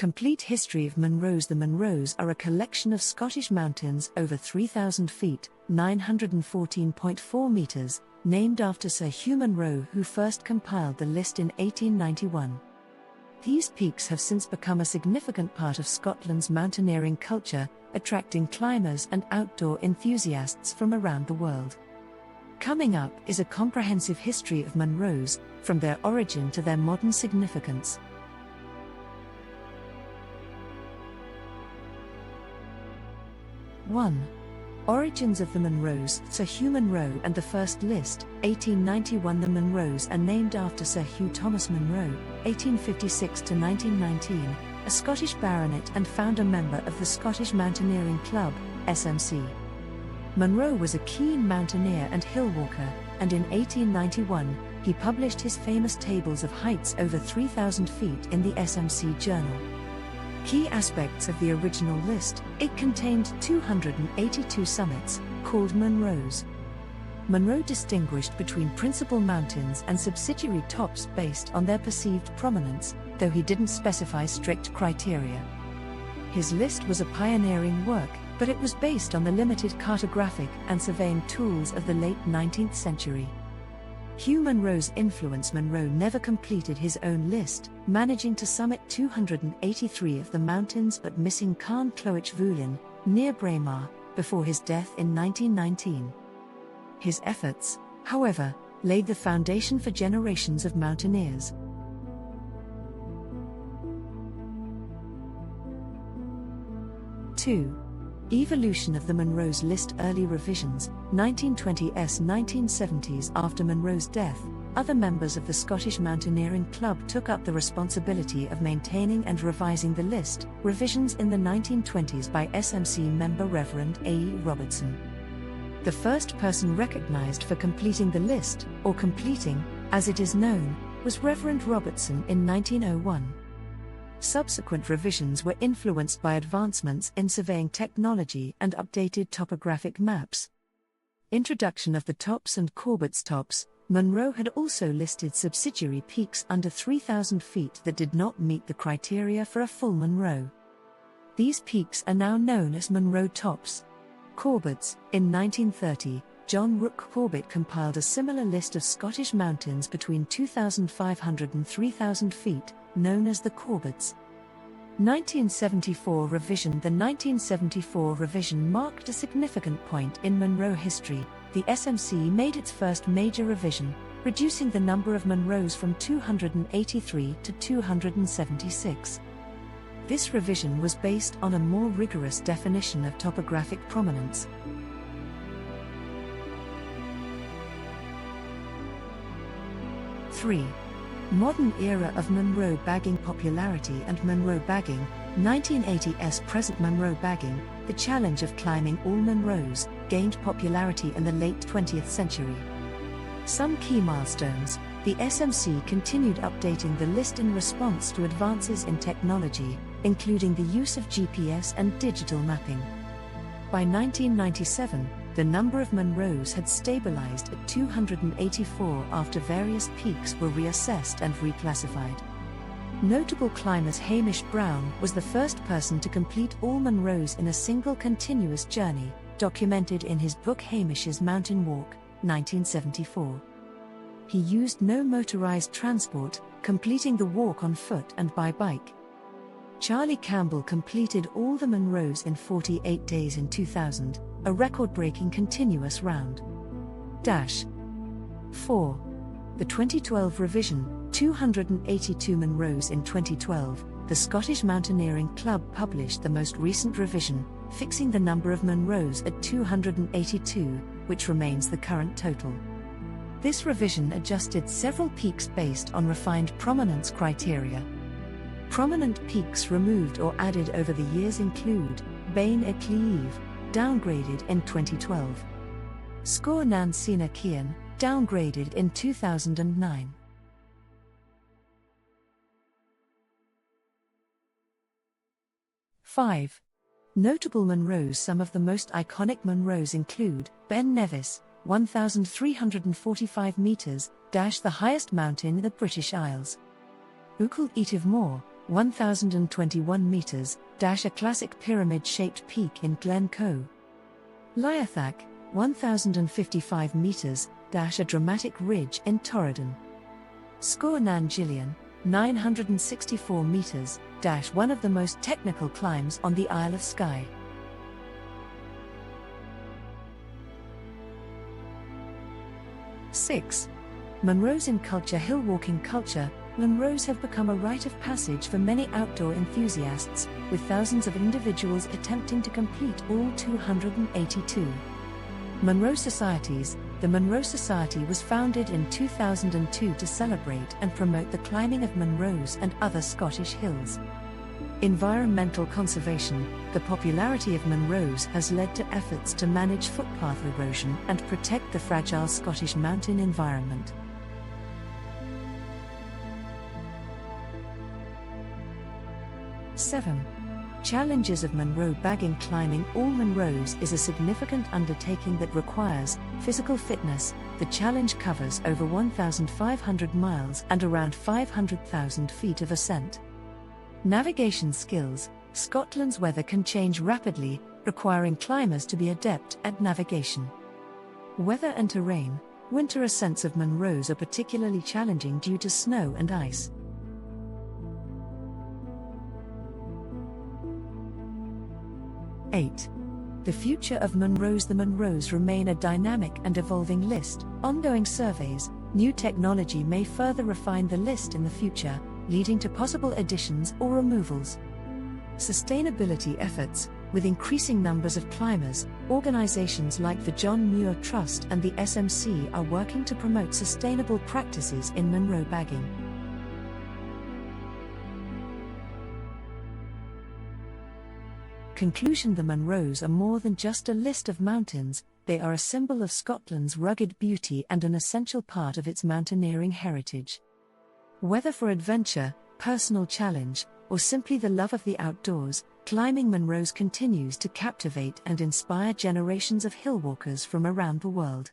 Complete history of Munros. The Munros are a collection of Scottish mountains over 3,000 feet, 914.4 metres, named after Sir Hugh Munro, who first compiled the list in 1891. These peaks have since become a significant part of Scotland's mountaineering culture, attracting climbers and outdoor enthusiasts from around the world. Coming up is a comprehensive history of Munros, from their origin to their modern significance. Origins of the Munros. Sir Hugh Munro and the First List, 1891. The Munros are named after Sir Hugh Thomas Munro, 1856 to 1919, a Scottish baronet and founder member of the Scottish Mountaineering Club, SMC. Munro was a keen mountaineer and hill walker, and in 1891, he published his famous tables of heights over 3,000 feet in the SMC Journal. Key aspects of the original list: it contained 282 summits, called Munros. Munro distinguished between principal mountains and subsidiary tops based on their perceived prominence, though he didn't specify strict criteria. His list was a pioneering work, but it was based on the limited cartographic and surveying tools of the late 19th century. Hugh Munro's influence. Munro never completed his own list, managing to summit 283 of the mountains but missing Carn Cloich Vulin, near Braemar, before his death in 1919. His efforts, however, laid the foundation for generations of mountaineers. Evolution of the Munros list. Early revisions, 1920s, 1970s. After Munro's death, other members of the Scottish Mountaineering Club took up the responsibility of maintaining and revising the list. Revisions in the 1920s by SMC member Reverend A.E. Robertson. The first person recognised for completing the list, or completing, as it is known, was Reverend Robertson in 1901. Subsequent revisions were influenced by advancements in surveying technology and updated topographic maps. Introduction of the tops and Corbett's tops. Munro had also listed subsidiary peaks under 3,000 feet that did not meet the criteria for a full Munro. These peaks are now known as Munro tops. Corbett's. In 1930, John Rooke Corbett compiled a similar list of Scottish mountains between 2,500 and 3,000 feet, known as the Corbett's. 1974 revision. The 1974 revision marked a significant point in Munro history. The SMC made its first major revision, reducing the number of Munros from 283 to 276. This revision was based on a more rigorous definition of topographic prominence. Modern era of Munro bagging. Popularity and Munro bagging. 1980s. Present Munro bagging, the challenge of climbing all Munros, gained popularity in the late 20th century. Some key milestones. The SMC continued updating the list in response to advances in technology, including the use of GPS and digital mapping. By 1997, the number of Munros had stabilized at 284 after various peaks were reassessed and reclassified. Notable climbers. Hamish Brown was the first person to complete all Munros in a single continuous journey, documented in his book Hamish's Mountain Walk, 1974. He used no motorized transport, completing the walk on foot and by bike. Charlie Campbell completed all the Munros in 48 days in 2000, a record-breaking continuous round. 4. The 2012 revision, 282 Munros in 2012. The Scottish Mountaineering Club published the most recent revision, fixing the number of Munros at 282, which remains the current total. This revision adjusted several peaks based on refined prominence criteria. Prominent peaks removed or added over the years include Bain y Cleve, downgraded in 2012. Sgôr nan Sina Cian, downgraded in 2009. Notable Munros. Some of the most iconic Munros include Ben Nevis, 1,345 meters, the highest mountain in the British Isles. Ucal Etive Moor, 1021 meters, a classic pyramid-shaped peak in Glen Coe. Liathach, 1055 meters, a dramatic ridge in Torridon. Sgôr nan Gillian, 964 meters, one of the most technical climbs on the Isle of Skye. Six. Munros in culture. Hill-walking culture. Munros have become a rite of passage for many outdoor enthusiasts, with thousands of individuals attempting to complete all 282. Munro Societies. The Munro Society was founded in 2002 to celebrate and promote the climbing of Munros and other Scottish hills. Environmental conservation. The popularity of Munros has led to efforts to manage footpath erosion and protect the fragile Scottish mountain environment. Seven. Challenges of Munro bagging. Climbing all Munros is a significant undertaking that requires physical fitness. The challenge covers over 1,500 miles and around 500,000 feet of ascent. Navigation skills. Scotland's weather can change rapidly, requiring climbers to be adept at navigation. Weather and terrain. Winter ascents of Munros are particularly challenging due to snow and ice. Eight. The future of Munros. The Munros remain a dynamic and evolving list. Ongoing surveys, new technology may further refine the list in the future, leading to possible additions or removals. Sustainability efforts. With increasing numbers of climbers, organizations like the John Muir Trust and the SMC are working to promote sustainable practices in Munro bagging. Conclusion. The Munros are more than just a list of mountains, they are a symbol of Scotland's rugged beauty and an essential part of its mountaineering heritage. Whether for adventure, personal challenge, or simply the love of the outdoors, climbing Munros continues to captivate and inspire generations of hillwalkers from around the world.